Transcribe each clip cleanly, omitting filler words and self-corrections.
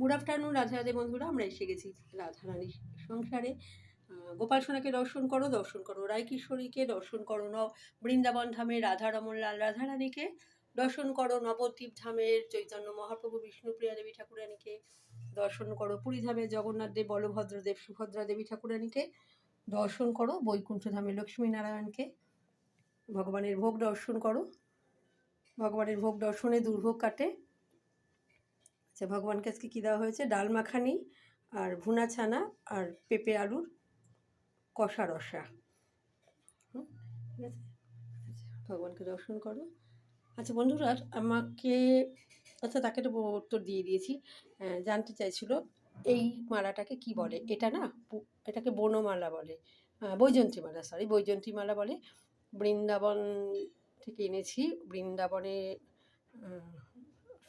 Good afternoon Radhe Radhe বন্ধুরা, আমরা এসে গেছি রাধারানীর সংসারে। গোপাল সোনাকে দর্শন করো, দর্শন করো রায় কিশোরীকে, দর্শন করো বৃন্দাবন ধামের রাধারমন লাল রাধারানীকে, দর্শন করো নবদ্বীপ ধামের চৈতন্য মহাপ্রভু বিষ্ণুপ্রিয়া দেবী ঠাকুরানীকে, দর্শন করো পুরী ধামের জগন্নাথ দেব, বলভদ্রদেব, সুভদ্রা দেবী ঠাকুরানীকে, দর্শন করো বৈকুণ্ঠ ধামের লক্ষ্মীনারায়ণকে। ভগবানের ভোগ দর্শন করো, ভগবানের ভোগ দর্শনে দুর্ভোগ কাটে। আচ্ছা, ভগবানকে আজকে কী দেওয়া হয়েছে? ডাল মাখানি আর ভুনা ছানা আর পেঁপে আলুর কষা রসা। ঠিক আছে, আচ্ছা ভগবানকে দর্শন করো। আচ্ছা বন্ধুরা, আমাকে তাকে তো উত্তর দিয়ে দিয়েছি। জানতে চাইছিল এই মালাটাকে কি বলে। এটা না, এটাকে বনমালা বলে, বৈজন্তী মালা, বৈজন্তী মালা বলে। বৃন্দাবন থেকে এনেছি। বৃন্দাবনে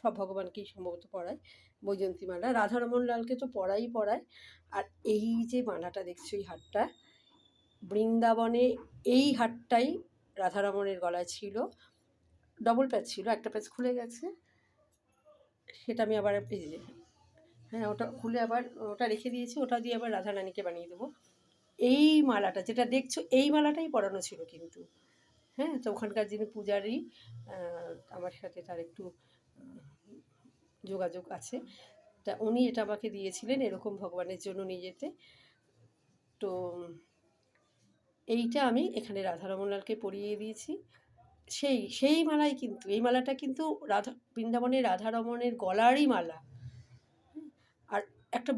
সব ভগবানকেই সম্ভবত পড়ায় বৈজন্তী মালা। রাধারমন লালকে তো পড়ায়। আর এই যে মালাটা দেখছো, এই হারটা, বৃন্দাবনে এই হারটাই রাধারমণের গলায় ছিল। ডবল প্যাচ ছিল, একটা প্যাচ খুলে গেছে, সেটা আমি আবার ওটা খুলে আবার ওটা রেখে দিয়েছি। ওটা দিয়ে আবার রাধারানীকে বানিয়ে দেবো। এই মালাটা যেটা দেখছো, এই মালাটাই পরানো ছিল কিন্তু। তো ওখানকার যিনি পূজারী, আমার সাথে তার একটু যোগাযোগ আছে, তা উনি এটা আমাকে দিয়েছিলেন এরকম ভগবানের জন্য নিয়ে যেতে। তো এইটা আমি এখানে রাধারমন লালকে পরিয়ে দিয়েছি। সেই মালাই কিন্তু, এই মালাটা কিন্তু বৃন্দাবনের রাধারমণের গলারই মালা। আর একটা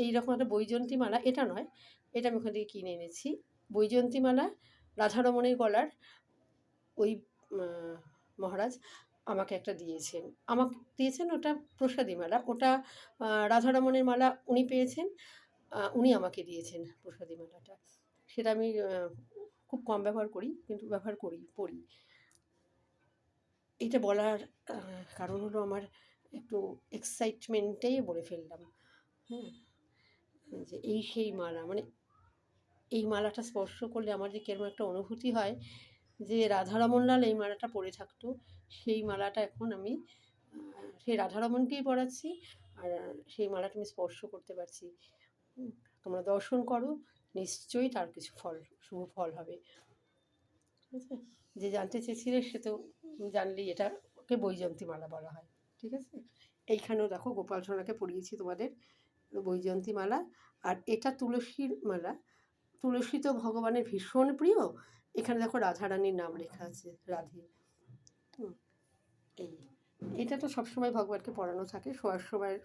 এইরকম একটা বৈজন্তী মালা, এটা নয়, এটা আমি ওখান থেকে কিনে এনেছি। বৈজন্তী মালা রাধারমণের গলার, ওই মহারাজ আমাকে একটা দিয়েছেন। ওটা প্রসাদী মালা, ওটা রাধারমণের মালা উনি পেয়েছেন, উনি আমাকে দিয়েছেন প্রসাদী মালাটা। সেটা আমি খুব কম ব্যবহার করি, কিন্তু পড়ি। এটা বলার কারণ হলো, আমার একটু এক্সাইটমেন্টেই বলে ফেললাম। যে সেই মালা, মানে এই মালাটা স্পর্শ করলে আমার যে কেরম একটা অনুভূতি হয়, যে রাধারমন লাল এই মালাটা পরে থাকতো। সেই মালাটা এখন আমি সেই রাধারমণকেই পরাচ্ছি, আর সেই মালাটা আমি স্পর্শ করতে পারছি। তোমরা দর্শন করো, নিশ্চয়ই তার কিছু শুভ ফল হবে। ঠিক আছে, যে জানতে চেয়েছিলে সে তো জানলেই, এটা ওকে বৈজন্তী মালা বলা হয়। ঠিক আছে, এইখানেও দেখো গোপাল সোনাকে পরিয়েছি তোমাদের বৈজন্তী মালা। আর এটা তুলসীর মালা। তুলসী তো ভগবানের ভীষণ প্রিয়। এখানে দেখো রাধারানীর নাম লেখা আছে, রাধে। এটা তো সবসময় ভগবানকে পড়ানো থাকে,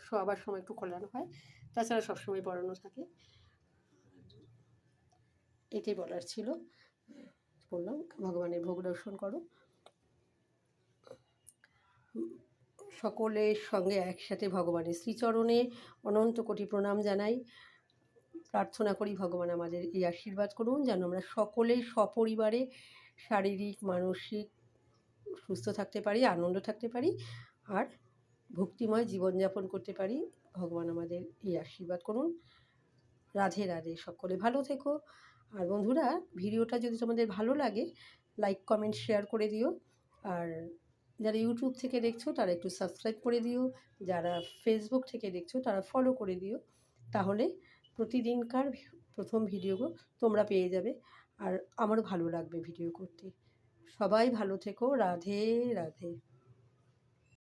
শোয়াবার সময় একটু খোলানো হয়, তাছাড়া সবসময় পড়ানো থাকে। এটাই বলার ছিল, বললাম। ভগবানের ভোগ দর্শন করো। সকলের সঙ্গে একসাথে ভগবানের শ্রীচরণে অনন্ত কোটি প্রণাম জানাই। প্রার্থনা করি ভগবান আমাদের এই আশীর্বাদ করুন, যেন আমরা সকলেই সপরিবারে শারীরিক মানসিক সুস্থ থাকতে পারি, আনন্দ থাকতে পারি, আর ভক্তিময় জীবনযাপন করতে পারি। ভগবান আমাদের এই আশীর্বাদ করুন। রাধে রাধে, সকলে ভালো থেকো। আর বন্ধুরা, ভিডিওটা যদি তোমাদের ভালো লাগে, লাইক কমেন্ট শেয়ার করে দিও। আর যারা ইউটিউব থেকে দেখছো তারা একটু সাবস্ক্রাইব করে দিও, যারা ফেসবুক থেকে দেখছো তারা ফলো করে দিও। তাহলে প্রতিদিনকার প্রথম ভিডিও তোমরা পেয়ে যাবে, আর আমারও ভালো লাগবে ভিডিও করতে। সবাই ভালো থেকো। রাধে রাধে।